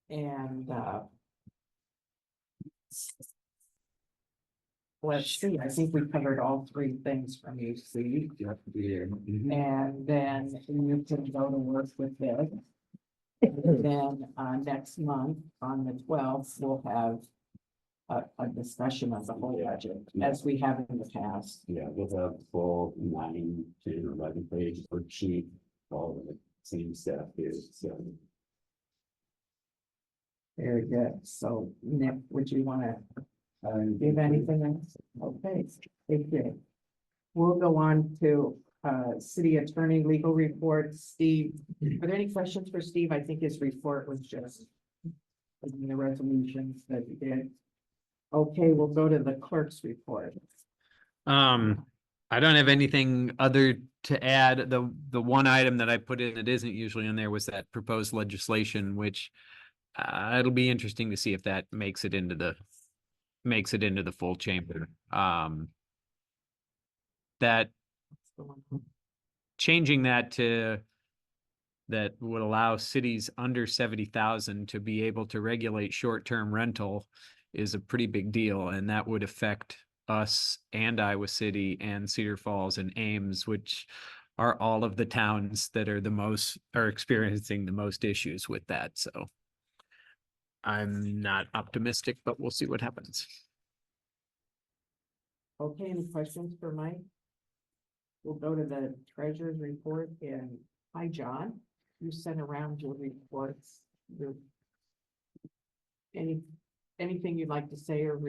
And let's see, I think we covered all 3 things from you, Steve. Yeah. And then you can go to work with it. And then next month, on the 12th, we'll have a discussion of the whole budget, as we have in the past. Yeah, we'll have the full 9, 10, or 11 page worksheet, all of the same stuff here, so. Very good. So Nick, would you want to give anything else? Okay, thank you. We'll go on to city attorney legal report. Steve, are there any questions for Steve? I think his report was just in the resolutions that you did. Okay, we'll go to the clerk's report. I don't have anything other to add. The one item that I put in that isn't usually in there was that proposed legislation, which it'll be interesting to see if that makes it into the full chamber. That changing that would allow cities under 70,000 to be able to regulate short-term rental is a pretty big deal, and that would affect us and Iowa City and Cedar Falls and Ames, which are all of the towns that are experiencing the most issues with that. So I'm not optimistic, but we'll see what happens. Okay, any questions for Mike? We'll go to the treasurer's report, and hi, John, you sent around your reports. Anything you'd like to say or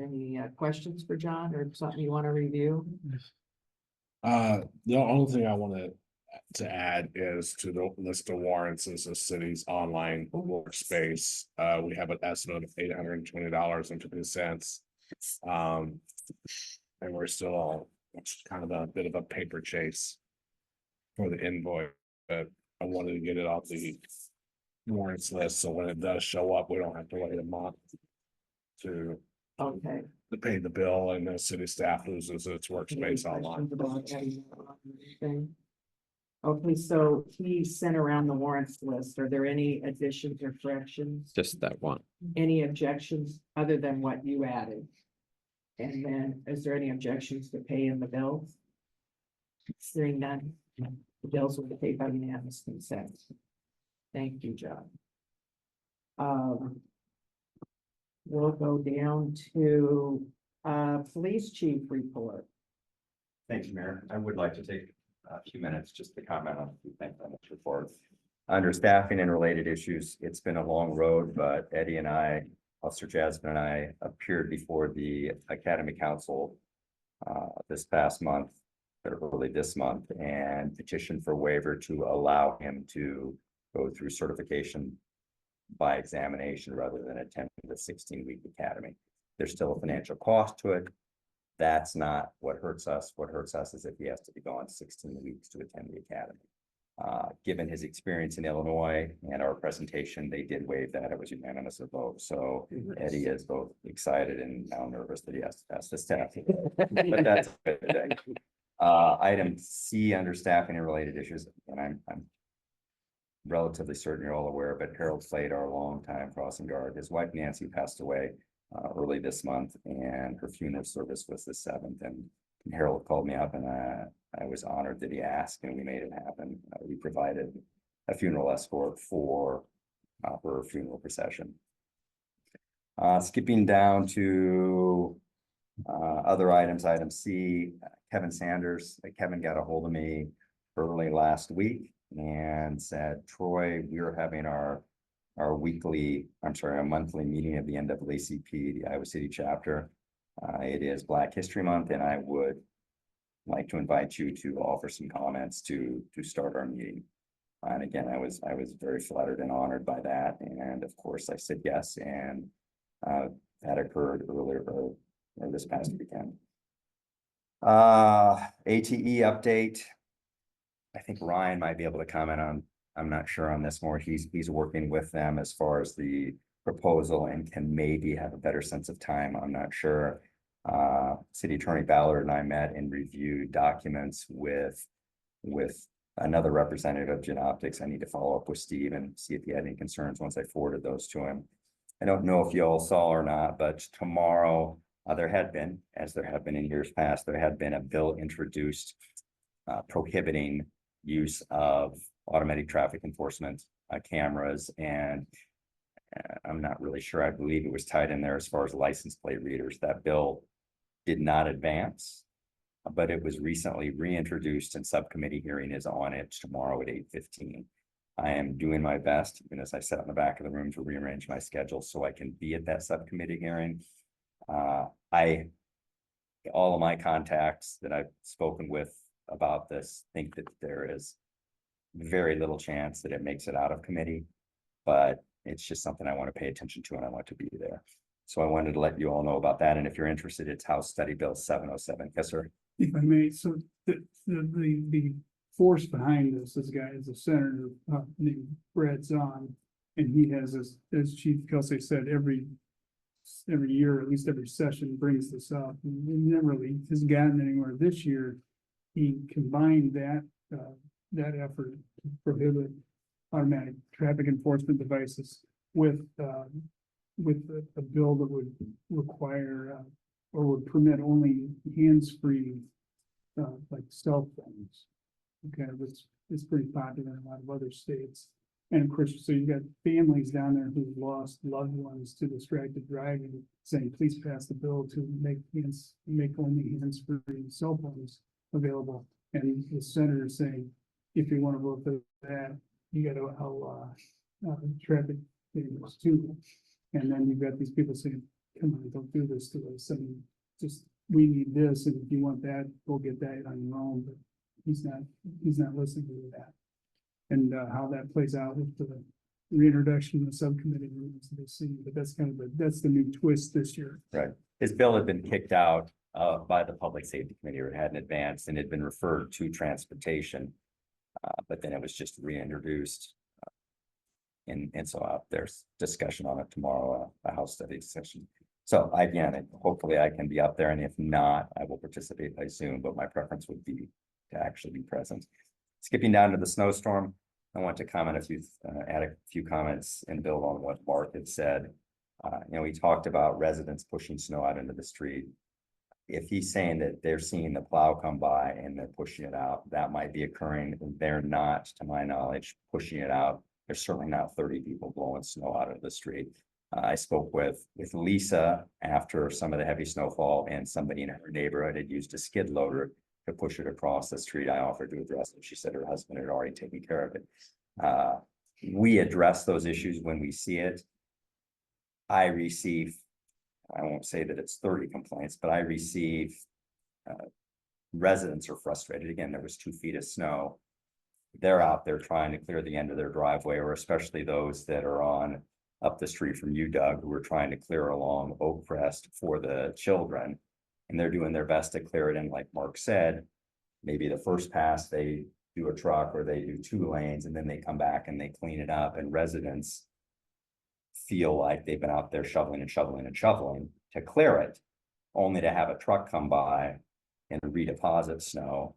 any questions for John or something you want to review? The only thing I wanted to add is to the list of warrants is the city's online workspace. We have an estimate of $820.50. And we're still it's kind of a bit of a paper chase for the invoice, but I wanted to get it off the warrants list, so when it does show up, we don't have to wait a month to Okay. pay the bill, and the city staff loses its Any workspace online. questions about adding that on or anything? Okay, so he sent around the warrants list. Are there any additions or corrections? Just that one. Any objections other than what you added? And then is there any objections to paying the bills? Hearing none, the bills will be paid by unanimous consent. Thank you, John. We'll go down to police chief report. Thank you, Mayor. I would like to take a few minutes just to comment on a few things on this report. Under staffing and related issues, it's been a long road, but Eddie and I, Officer Jasmine and I appeared before the Academy Council this past month, or early this month, and petitioned for waiver to allow him to go through certification by examination rather than attending the 16-week academy. There's still a financial cost to it. That's not what hurts us. What hurts us is if he has to be gone 16 weeks to attend the academy. Given his experience in Illinois and our presentation, they did waive that. It was unanimous of vote. So Eddie is both excited and now nervous that he has to pass the staff. But that's a good thing. Item C under staffing and related issues, and I'm relatively certain you're all aware, but Harold Slade, our longtime crossing guard, his wife Nancy passed away early this month, and her funeral service was the 7th. And Harold called me up, and I was honored that he asked, and we made it happen. We provided a funeral escort for her funeral procession. Skipping down to other items, item C, Kevin Sanders. Kevin got a hold of me early last week and said, Troy, we're having our monthly meeting of the NAACP, the Iowa City chapter. It is Black History Month, and I would like to invite you to offer some comments to start our meeting. And again, I was very flattered and honored by that. And of course I said yes, and that occurred earlier or this past weekend. ATE update. I think Ryan might be able to comment on, I'm not sure on this more. He's working with them as far as the proposal and can maybe have a better sense of time. I'm not sure. City Attorney Ballard and I met and reviewed documents with another representative of Genoptics. I need to follow up with Steve and see if he had any concerns once I forwarded those to him. I don't know if you all saw or not, but tomorrow there had been, as there have been in years past, there had been a bill introduced prohibiting use of automatic traffic enforcement cameras, and I'm not really sure. I believe it was tied in there as far as license plate readers. That bill did not advance, but it was recently reintroduced, and subcommittee hearing is on it tomorrow at 8:15. I am doing my best, even as I sat in the back of the room, to rearrange my schedule so I can be at that subcommittee hearing. All of my contacts that I've spoken with about this think that there is very little chance that it makes it out of committee, but it's just something I want to pay attention to and I want to be there. So I wanted to let you all know about that. And if you're interested, it's House Study Bill 707. Yes, sir. If I may, so the force behind this, guy is a senator named Brad Zahn. And he has, as Chief Kelsey said, every year, at least every session brings this up. And he never really has gotten anywhere. This year, he combined that effort to prohibit automatic traffic enforcement devices with a bill that would require or would permit only hands-free like cell phones. Okay, which is pretty popular in a lot of other states. And of course, so you've got families down there who've lost loved ones to distracted driving, saying, please pass the bill to make only hands-free cell phones available. And the senator is saying, if you want to vote for that, you got to allow traffic cameras too. And then you've got these people saying, come on, don't do this to us. I mean, just, we need this, and if you want that, go get that on your own, but he's not listening to that. And how that plays out with the reintroduction of the subcommittee remains to be seen, but that's kind of that's the new twist this year. Right. His bill had been kicked out by the Public Safety Committee, or it hadn't advanced, and had been referred to transportation. But then it was just reintroduced. And so there's discussion on it tomorrow, a House study session. So again, hopefully I can be up there, and if not, I will participate by Zoom, but my preference would be to actually be present. Skipping down to the snowstorm, I want to comment add a few comments and build on what Mark had said. We talked about residents pushing snow out into the street. If he's saying that they're seeing the plow come by and they're pushing it out, that might be occurring. They're not, to my knowledge, pushing it out. There's certainly not 30 people blowing snow out of the street. I spoke with Lisa after some of the heavy snowfall, and somebody in her neighborhood had used a skid loader to push it across the street. I offered to address it. She said her husband had already taken care of it. We address those issues when we see it. I won't say that it's 30 complaints, but I receive residents are frustrated. Again, there was 2 feet of snow. They're out there trying to clear the end of their driveway, or especially those that are on up the street from you, Doug, who are trying to clear along Oak Crest for the children. And they're doing their best to clear it. And like Mark said, maybe the first pass, they do a truck or they do 2 lanes, and then they come back and they clean it up. And residents feel like they've been out there shoveling to clear it, only to have a truck come by and redeposit snow.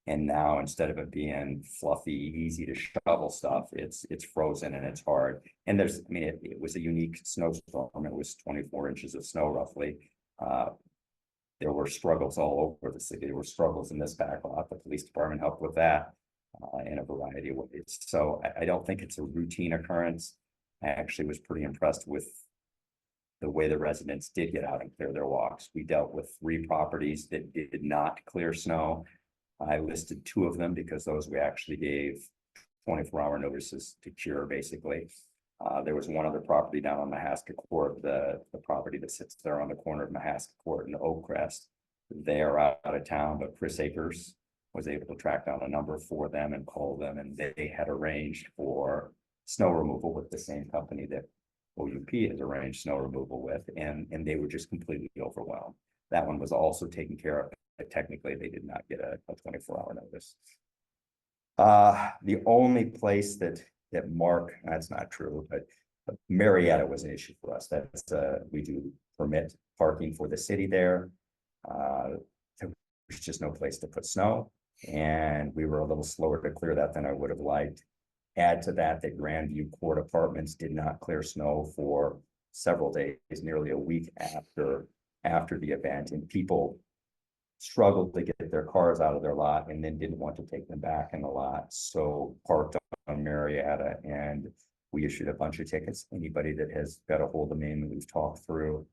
And now, instead of it being fluffy, easy to shovel stuff, it's frozen and it's hard. And it was a unique snowstorm. It was 24 inches of snow roughly. There were struggles all over the city. There were struggles in this back lot. The police department helped with that in a variety of ways. So I don't think it's a routine occurrence. I actually was pretty impressed with the way the residents did get out and clear their walks. We dealt with 3 properties that did not clear snow. I listed 2 of them because those we actually gave 24-hour notices to cure, basically. There was one other property down on Mahaska Court, the property that sits there on the corner of Mahaska Court and Oak Crest. They are out of town, but Chris Akers was able to track down a number for them and call them, and they had arranged for snow removal with the same company that OUP has arranged snow removal with, and they were just completely overwhelmed. That one was also taken care of, but technically they did not get a 24-hour notice. The only place that Mark, that's not true, but Marietta was an issue for us. That's we do permit parking for the city there. There's just no place to put snow, and we were a little slower to clear that than I would have liked. Add to that Grandview Court Apartments did not clear snow for several days, nearly a week after the event, and people struggled to get their cars out of their lot and then didn't want to take them back in the lot, so parked on Marietta, and we issued a bunch of tickets. Anybody that has got a hold of me and we've talked through,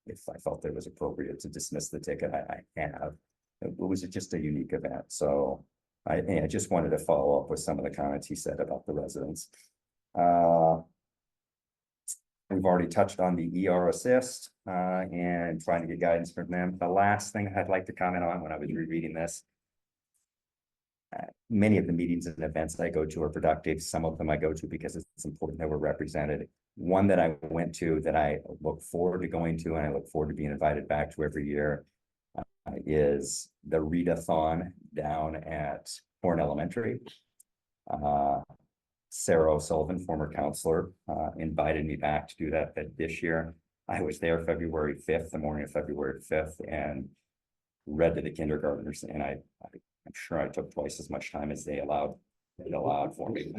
if I felt it was appropriate to dismiss the ticket, I have. It was just a unique event, so I just wanted to follow up with some of the comments he said about the residents. We've already touched on the ER assist and trying to get guidance from them. The last thing I'd like to comment on when I was rereading this, many of the meetings and events I go to are productive. Some of them I go to because it's important that we're represented. One that I went to that I look forward to going to, and I look forward to being invited back to every year, is the readathon down at Horn Elementary. Sarah O'Sullivan, former counselor, invited me back to do that this year. I was there February 5th, the morning of February 5th, and read to the kindergartners, and I'm sure I took twice as much time as they allowed for me.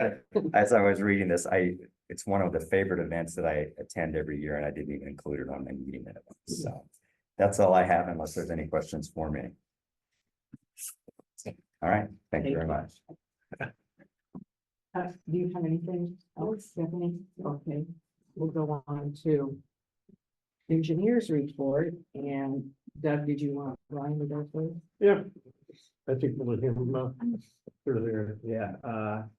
As I was reading this, it's one of the favorite events that I attend every year, and I didn't even include it on my meeting minutes. So that's all I have, unless there's any questions for me. All right, thank you very much. Do you have anything else, Stephanie? Okay, we'll go on to engineers report, and Doug, did you want Ryan to go first? Yeah. I think we'll let him, earlier. Yeah,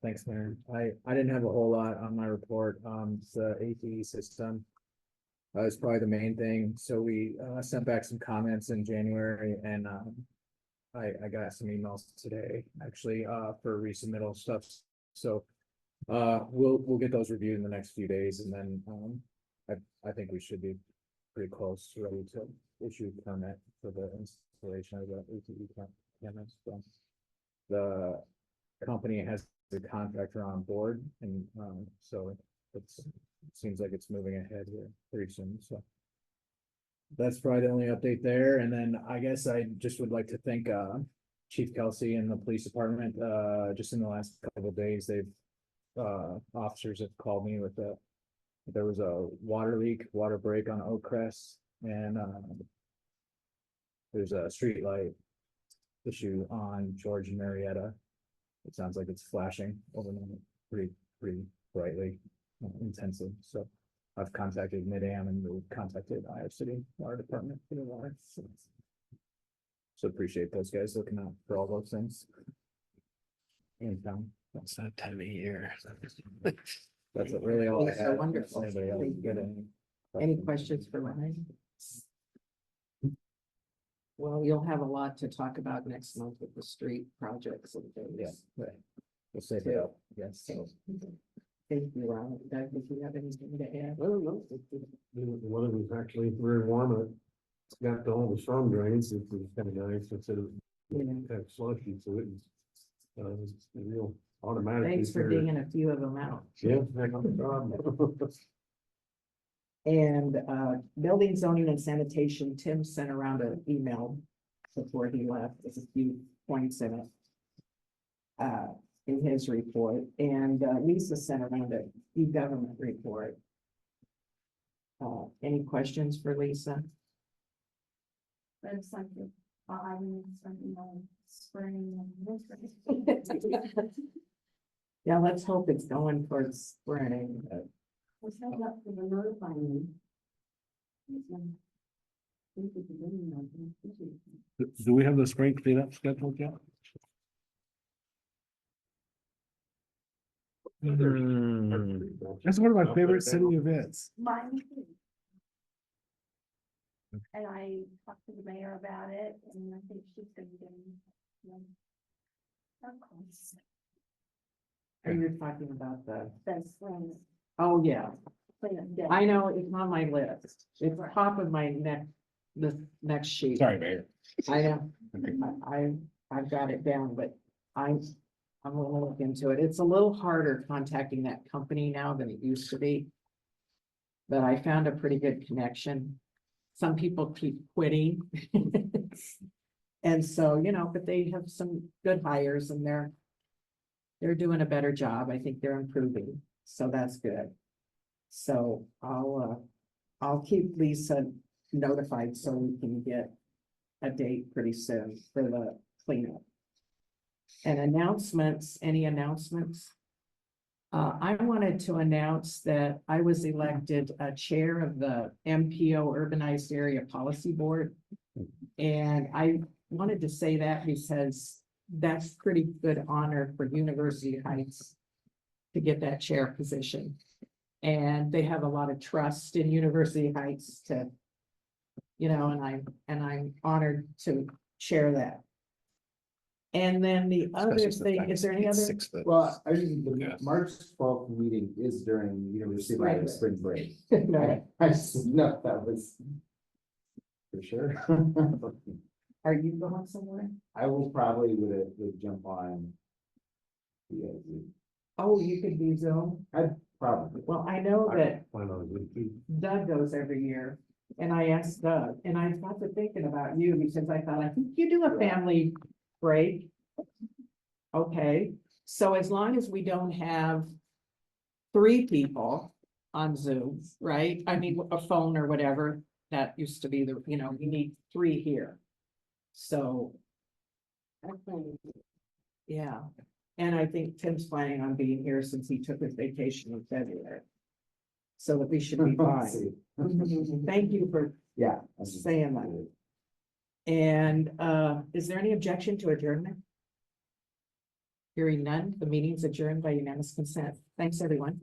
thanks, Mayor. I didn't have a whole lot on my report. It's the ATE system. It's probably the main thing. So we sent back some comments in January, and I got some emails today, actually, for resubmittal stuff. So we'll get those reviewed in the next few days, and then I think we should be pretty close, ready to issue a permit for the installation of the ATE cameras. So the company has the contractor on board, and so it seems like it's moving ahead here pretty soon. So that's probably the only update there. And then I guess I just would like to thank Chief Kelsey and the police department. Just in the last couple of days, they've officers have called me with there was a water break on Oakcrest, and there's a street light issue on George and Marietta. It sounds like it's flashing overnight pretty brightly, intensely. So I've contacted Mid-Am, and we've contacted Iowa City Water Department for the water. So appreciate those guys looking out for all those things in town. It's that time of year. That's really all I So have. wonderful. Anybody else Thank get you. any? Any questions for Ryan? Well, you'll have a lot to talk about next month with the street projects and Yeah, things. right. We'll save it up. Yes. So, thank you, Ryan. Doug, did you have anything to add? I don't know. The weather was actually very warm. It's got all the storm drains. It was kind of nice instead of Yeah. kind of slushy, so it was a real automatic. Thanks for digging a few of them out. Yeah. No problem. And building, zoning and sanitation, Tim sent around an email before he left, there's a few points in it. In his report, and Lisa sent around a e-government report. Any questions for Lisa? There's something, I need something on spring and winter. Yeah, let's hope it's going towards spring. Was held up for the notifying. Do we have the spring cleanup scheduled yet? That's one of my favorite city events. Mine too. And I talked to the mayor about it, and I think she's gonna get them. Are you talking about the, That's when, oh, yeah, clean up day. I know, it's on my list. It's top of my the next sheet. Sorry, Mayor. I know, I've got it down, but I'm gonna look into it. It's a little harder contacting that company now than it used to be. But I found a pretty good connection. Some people keep quitting. And so, but they have some good hires, and they're doing a better job. I think they're improving, so that's good. So I'll keep Lisa notified so we can get a date pretty soon for the cleanup. And announcements, any announcements? I wanted to announce that I was elected a chair of the MPO Urbanized Area Policy Board. And I wanted to say that because that's pretty good honor for University Heights to get that chair position. And they have a lot of trust in University Heights to, and I'm honored to share that. And then the other thing, is there any other? Well, I mean, the Yes. March 12th meeting is during University of Right. Iowa spring break. No. I just didn't know if that was. For sure. Are you going somewhere? I will probably would jump on. Yeah, Oh, you could be Zoom. probably. Well, I know that Plan on it. Doug goes every year. And I asked Doug, and I got to thinking about you because I thought, I think you do a family break. Okay, so as long as we don't have 3 people on Zoom, right? I mean, a phone or whatever, that used to be the, you know, we need 3 here. So. Yeah, and I think Tim's planning on being here since he took his vacation in February. So that we should be Let's fine. see. Thank you for Yeah. that's- saying that. And is there any objection to adjournment? Hearing none, the meeting's adjourned by unanimous consent. Thanks, everyone.